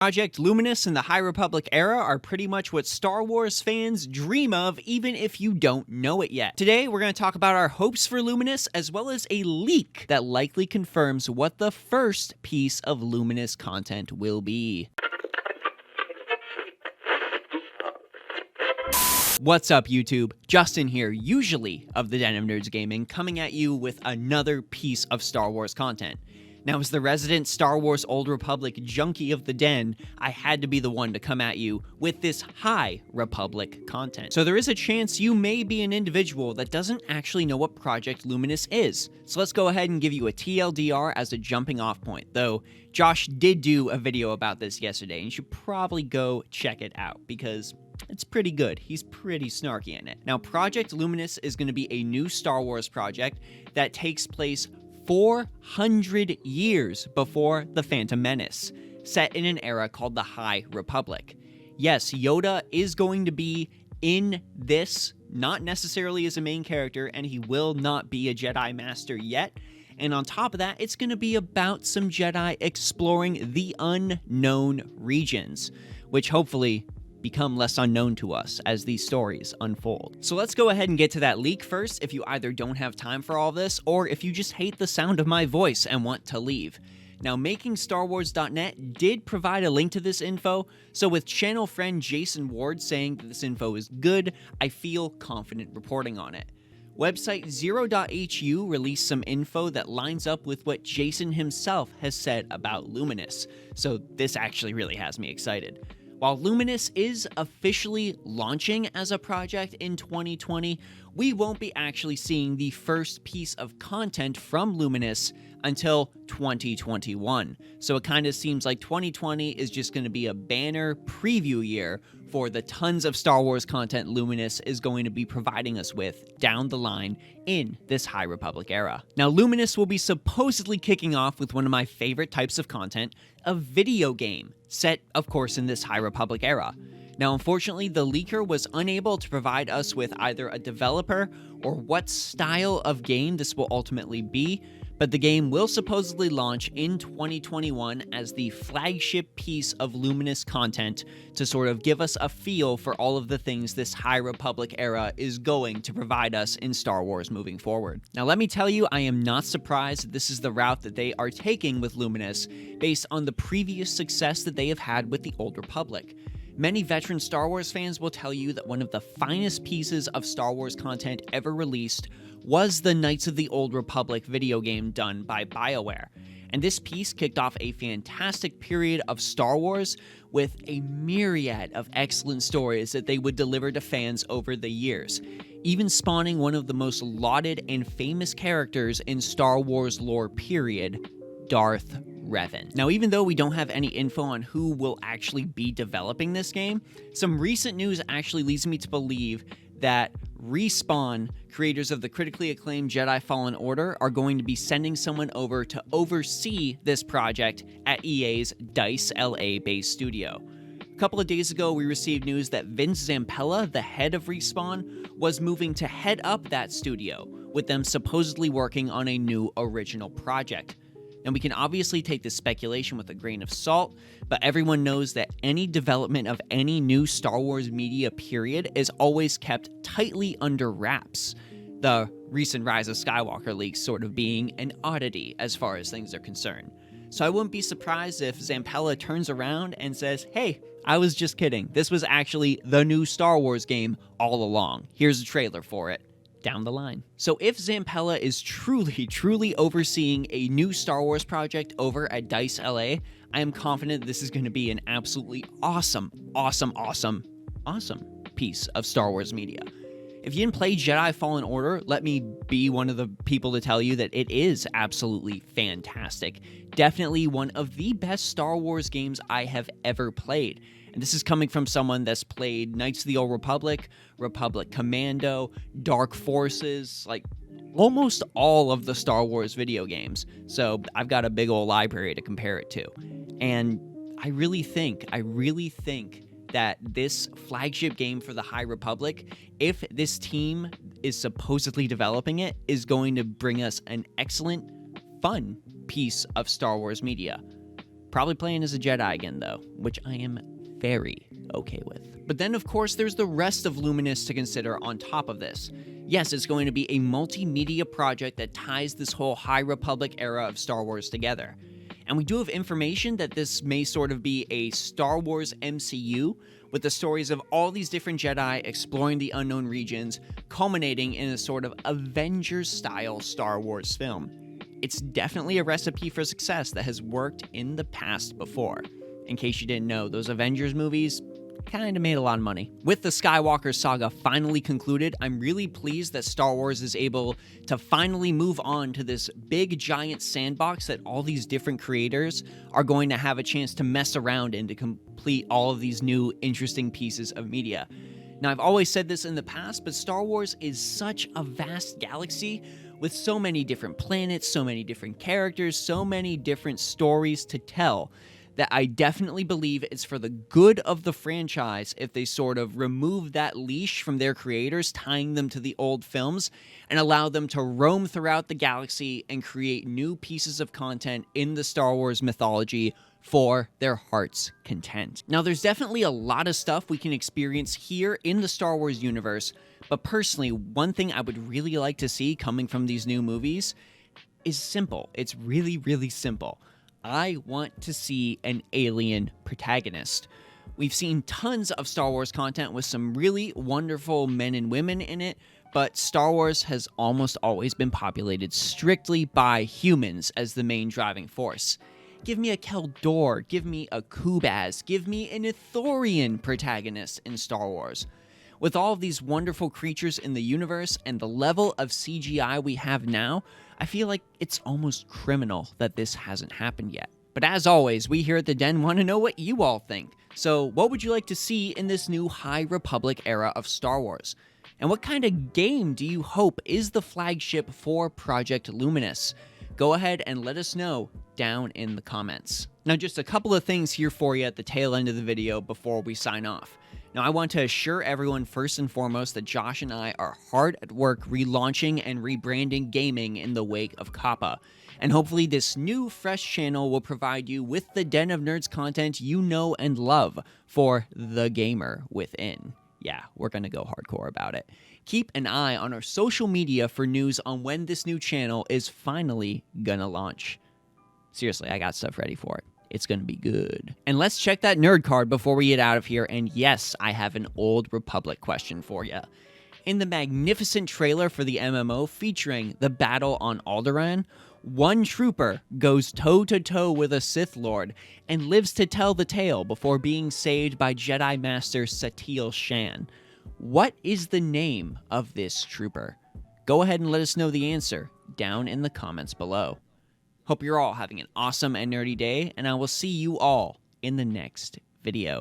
Project Luminous and the High Republic era are pretty much what Star Wars fans dream of, even if you don't know it yet. Today, we're going to talk about our hopes for Luminous, as well as a leak that likely confirms what the first piece of Luminous content will be. What's up, YouTube? Justin here, usually of the Den of Nerds Gaming, coming at you with another piece of Star Wars content. Now, as the resident Star Wars Old Republic junkie of the Den, I had to be the one to come at you with this High Republic content. So there is a chance you may be an individual that doesn't actually know what Project Luminous is. So let's go ahead and give you a TLDR as a jumping off point, though Josh did do a video about this yesterday, and you should probably go check it out, because it's pretty good. He's pretty snarky in it. Now, Project Luminous is going to be a new Star Wars project that takes place 400 years before The Phantom Menace, set in an era called the High Republic. Yes, Yoda is going to be in this, not necessarily as a main character, and he will not be a Jedi Master yet. And on top of that, it's going to be about some Jedi exploring the unknown regions, which hopefully become less unknown to us as these stories unfold. So let's go ahead and get to that leak first, if you either don't have time for all this, or if you just hate the sound of my voice and want to leave. Now, MakingStarWars.net did provide a link to this info, so with channel friend Jason Ward saying that this info is good, I feel confident reporting on it. Website Zero.hu released some info that lines up with what Jason himself has said about Luminous, so this actually really has me excited. While Luminous is officially launching as a project in 2020, we won't be actually seeing the first piece of content from Luminous until 2021. So it kind of seems like 2020 is just going to be a banner preview year for the tons of Star Wars content Luminous is going to be providing us with down the line in this High Republic era. Now, Luminous will be supposedly kicking off with one of my favorite types of content, a video game, set, of course, in this High Republic era. Now, unfortunately, the leaker was unable to provide us with either a developer or what style of game this will ultimately be, but the game will supposedly launch in 2021 as the flagship piece of Luminous content to sort of give us a feel for all of the things this High Republic era is going to provide us in Star Wars moving forward. Now, let me tell you, I am not surprised that this is the route that they are taking with Luminous based on the previous success that they have had with the Old Republic. Many veteran Star Wars fans will tell you that one of the finest pieces of Star Wars content ever released was the Knights of the Old Republic video game done by BioWare. And this piece kicked off a fantastic period of Star Wars with a myriad of excellent stories that they would deliver to fans over the years, even spawning one of the most lauded and famous characters in Star Wars lore period, Darth Revan. Now, even though we don't have any info on who will actually be developing this game, some recent news actually leads me to believe that Respawn, creators of the critically acclaimed Jedi Fallen Order, are going to be sending someone over to oversee this project at EA's DICE LA-based studio. A couple of days ago, we received news that Vince Zampella, the head of Respawn, was moving to head up that studio, with them supposedly working on a new original project. And we can obviously take this speculation with a grain of salt, but everyone knows that any development of any new Star Wars media period is always kept tightly under wraps. The recent Rise of Skywalker leaks sort of being an oddity as far as things are concerned. So I wouldn't be surprised if Zampella turns around and says, "Hey, I was just kidding. This was actually the new Star Wars game all along. Here's a trailer for it." Down the line. So if Zampella is truly overseeing a new Star Wars project over at DICE LA, I am confident this is going to be an absolutely awesome piece of Star Wars media. If you didn't play Jedi Fallen Order, let me be one of the people to tell you that it is absolutely fantastic. Definitely one of the best Star Wars games I have ever played. And this is coming from someone that's played Knights of the Old Republic, Republic Commando, Dark Forces, like almost all of the Star Wars video games. So I've got a big old library to compare it to. And I really think that this flagship game for the High Republic, if this team is supposedly developing it, is going to bring us an excellent, fun piece of Star Wars media. Probably playing as a Jedi again, though, which I am very okay with. But then, of course, there's the rest of Luminous to consider on top of this. Yes, it's going to be a multimedia project that ties this whole High Republic era of Star Wars together. And we do have information that this may sort of be a Star Wars MCU, with the stories of all these different Jedi exploring the unknown regions, culminating in a sort of Avengers-style Star Wars film. It's definitely a recipe for success that has worked in the past before. In case you didn't know, those Avengers movies kind of made a lot of money. With the Skywalker saga finally concluded, I'm really pleased that Star Wars is able to finally move on to this big giant sandbox that all these different creators are going to have a chance to mess around in to complete all of these new interesting pieces of media. Now, I've always said this in the past, but Star Wars is such a vast galaxy with so many different planets, so many different characters, so many different stories to tell, that I definitely believe it's for the good of the franchise if they sort of remove that leash from their creators, tying them to the old films, and allow them to roam throughout the galaxy and create new pieces of content in the Star Wars mythology for their heart's content. Now, there's definitely a lot of stuff we can experience here in the Star Wars universe, but personally, one thing I would really like to see coming from these new movies is simple. It's really, really simple. I want to see an alien protagonist. We've seen tons of Star Wars content with some really wonderful men and women in it, but Star Wars has almost always been populated strictly by humans as the main driving force. Give me a Kel Dor, give me a Kubaz, give me an Ithorian protagonist in Star Wars. With all of these wonderful creatures in the universe and the level of CGI we have now, I feel like it's almost criminal that this hasn't happened yet. But as always, we here at The Den want to know what you all think. So what would you like to see in this new High Republic era of Star Wars? And what kind of game do you hope is the flagship for Project Luminous? Go ahead and let us know down in the comments. Now, just a couple of things here for you at the tail end of the video before we sign off. Now, I want to assure everyone first and foremost that Josh and I are hard at work relaunching and rebranding gaming in the wake of Kappa. And hopefully this new, fresh channel will provide you with the Den of Nerds content you know and love for the gamer within. Yeah, we're going to go hardcore about it. Keep an eye on our social media for news on when this new channel is finally gonna launch. Seriously, I got stuff ready for it. It's going to be good. And let's check that nerd card before we get out of here. And yes, I have an Old Republic question for you. In the magnificent trailer for the MMO featuring the battle on Alderaan, one trooper goes toe-to-toe with a Sith Lord and lives to tell the tale before being saved by Jedi Master Satele Shan. What is the name of this trooper? Go ahead and let us know the answer down in the comments below. Hope you're all having an awesome and nerdy day, and I will see you all in the next video.